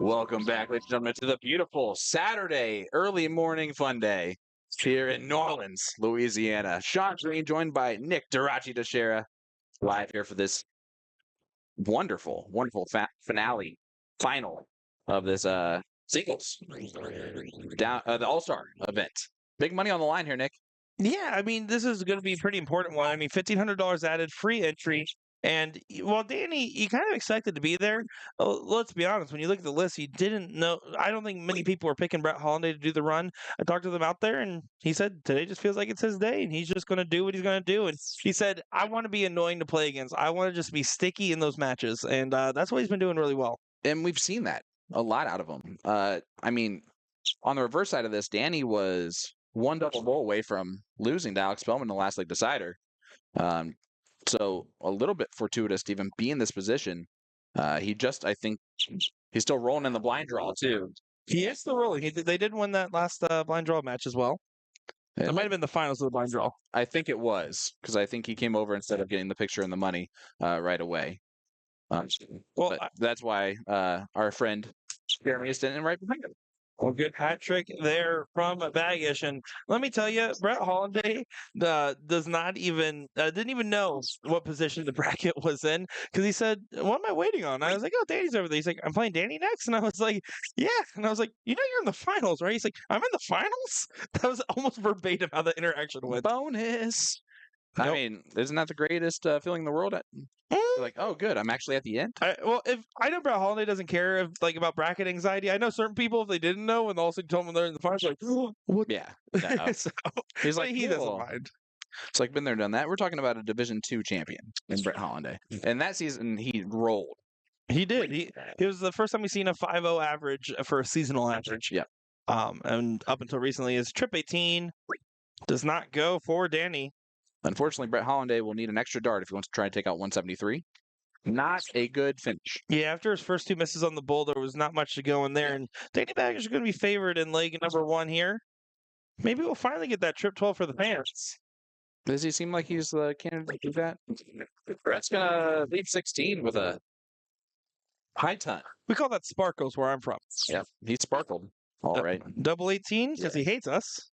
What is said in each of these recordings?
Welcome back, ladies and gentlemen, to the beautiful Saturday early morning fun day here in New Orleans, Louisiana. Sean Green joined by Nick Dichiria live here for this wonderful finale, final of this singles the All-Star event. Big money on the line here, Nick. Yeah, I mean, this is going to be a pretty important one. I mean, $1,500 added, free entry. And while Danny, you kind of expected to be there, let's be honest, when you look at the list, you didn't know. I don't think many people were picking Brett Hollinday to do the run. I talked to them out there, and he said today just feels like it's his day, and he's just going to do what he's going to do. And he said, I want to be annoying to play against. I want to just be sticky in those matches. And that's what he's been doing really well. And we've seen that a lot out of him. I mean, on the reverse side of this, Danny was one double bowl away from losing to Alex Spellman in the last league decider. So a little bit fortuitous to even be in this position. I think he's still rolling in the blind draw too. He is still rolling. They did win that last blind draw match as well. It might have been the finals of the blind draw. I think it was, because I think he came over instead of getting the picture and the money right away. Well, that's why our friend Jeremy is standing right behind him. Well, good hat trick there from Baggish. And let me tell you, Brett Hollinday does not even didn't even know what position the bracket was in, because he said, "What am I waiting on?" I was like, "Oh, Danny's over there." He's like, "I'm playing Danny next," and I was like, "Yeah," and I was like, "You know, you're in the finals, right?" He's like, "I'm in the finals." That was almost verbatim how the interaction went. Bonus. Nope. I mean, isn't that the greatest feeling in the world? Like, oh, good, I'm actually at the end. Well, if I know Brett Hollinday doesn't care about bracket anxiety. I know certain people, if they didn't know and also told them they're in the finals, like, oh, what? Yeah, no. So, he's like, he doesn't mind. It's like, been there, done that. We're talking about a Division II champion in Brett Hollinday, and that season he rolled. He did. It was the first time we've seen a 5.0 average for a seasonal average. Yeah. And up until recently, his trip 18 does not go for Danny. Unfortunately, Brett Hollinday will need an extra dart if he wants to try to take out 173. Not a good finish. Yeah, after his first two misses on the bull, there was not much to go in there. And Danny Baggish is going to be favored in leg number 1 here. Maybe we'll finally get that trip 12 for the fans. Does he seem like he's the candidate to do that? Brett's going to lead 16 with a high ton. We call that sparkles where I'm from. Yeah, he sparkled. All right. Double 18 because he hates us.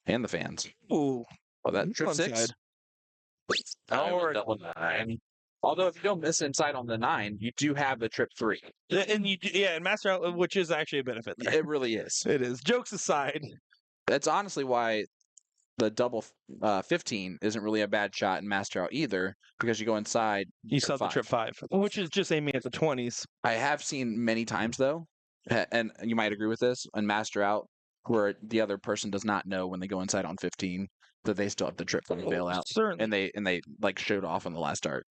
And the fans. Ooh. Oh, that trip 6? Or double 9. Although if you don't miss inside on the 9, you do have the trip 3. And and Master Out, which is actually a benefit there. It really is. It is. Jokes aside. That's honestly why the double 15 isn't really a bad shot in Master Out either, because you go inside. You saw the trip 5, which is just aiming at the 20s. I have seen many times, though, and you might agree with this, in Master Out, where the other person does not know when they go inside on 15 that they still have the trip for the bailout. Certainly. And they like showed off on the last start.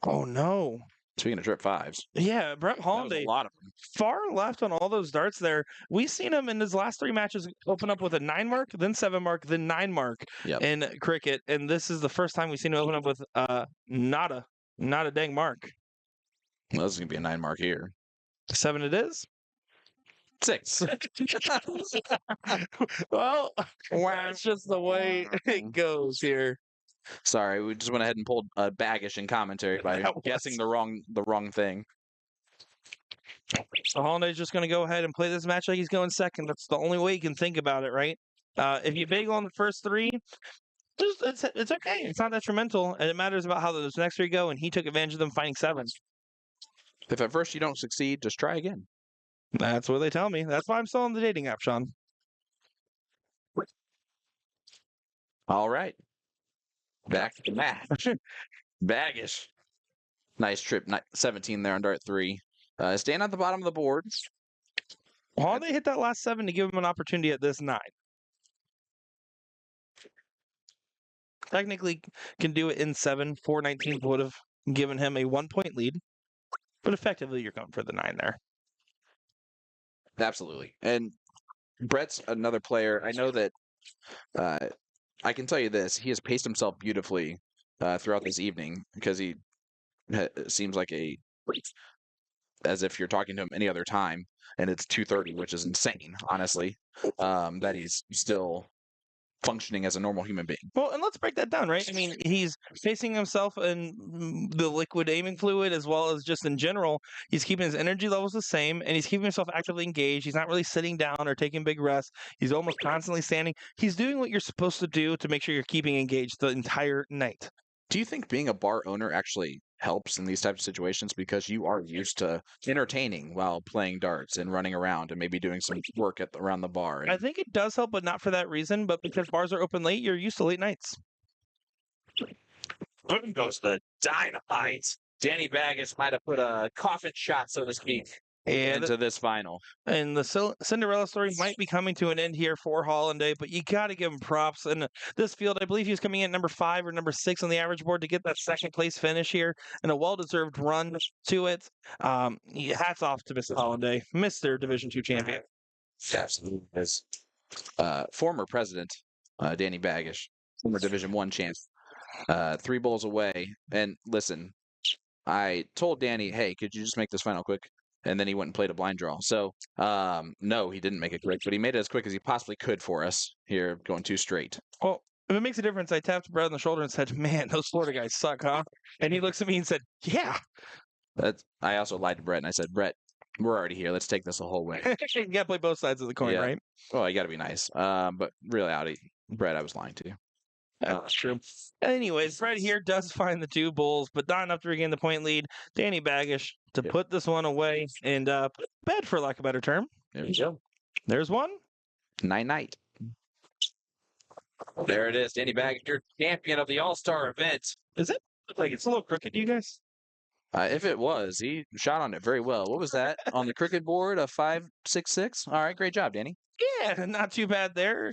Oh, no. Speaking of trip 5s. Yeah, Brett Hollinday, a lot of them. Far left on all those darts there. We've seen him in his last 3 matches open up with a 9 mark, then 7 mark, then 9 mark in cricket. And this is the first time we've seen him open up with not a dang mark. Well, this is going to be a 9 mark here. 7 it is? 6. Well, that's just the way it goes here. Sorry, we just went ahead and pulled a Baggish in commentary by guessing the wrong thing. So Hollinday's just going to go ahead and play this match like he's going second. That's the only way you can think about it, right? If you bagel on the first 3, it's okay. It's not detrimental, and it matters about how those next 3 go, and he took advantage of them finding 7. If at first you don't succeed, just try again. That's what they tell me. That's why I'm still on the dating app, Sean. All right. Back to the match. Baggish. Nice trip. 17 there on dart 3. Staying at the bottom of the board. Holliday hit that last 7 to give him an opportunity at this 9. Technically can do it in 7. 419 would have given him a 1-point lead. But effectively, you're going for the 9 there. Absolutely. And Brett's another player. I know that I can tell you this. He has paced himself beautifully throughout this evening, because he seems like as if you're talking to him any other time, and it's 2:30, which is insane, honestly, that he's still functioning as a normal human being. Well, and let's break that down, right? I mean, he's facing himself in the liquid aiming fluid as well as just in general. He's keeping his energy levels the same and he's keeping himself actively engaged. He's not really sitting down or taking big rests. He's almost constantly standing. He's doing what you're supposed to do to make sure you're keeping engaged the entire night. Do you think being a bar owner actually helps in these types of situations because you are used to entertaining while playing darts and running around and maybe doing some work around the bar? I think it does help, but not for that reason. But because bars are open late, you're used to late nights. Boom goes the dynamite. Danny Baggish might have put a coffin shot, so to speak, into this final. And the Cinderella story might be coming to an end here for Hollinday, but you got to give him props. And this field, I believe he was coming in at number 5 or number 6 on the average board to get that second place finish here, and a well-deserved run to it. Hats off to Mr. Hollinday, Mr. Division II champion. Absolutely is. Former president Danny Baggish, former Division I champ, 3 bowls away. And listen, I told Danny, hey, could you just make this final quick? And then he went and played a blind draw. So, no, he didn't make it quick, but he made it as quick as he possibly could for us here, going 2 straight. Well, if it makes a difference, I tapped Brett on the shoulder and said, man, those Florida guys suck, huh? And he looks at me and said, yeah. I also lied to Brett, and I said, Brett, we're already here. Let's take this the whole way. You got to play both sides of the coin, right? Well, you got to be nice. But really, Brett, I was lying to you. That's true. Anyways, Brett here does find the 2 bulls, but not enough to regain the point lead. Danny Baggish to put this one away and put bed, for lack of a better term. There we go. There's one. Night. There it is. Danny Baggish, your champion of the All-Star event. Is it? Look like it's a little crooked to you guys? If it was, he shot on it very well. What was that? On the cricket board, a 5.66? All right, great job, Danny. Yeah, not too bad there.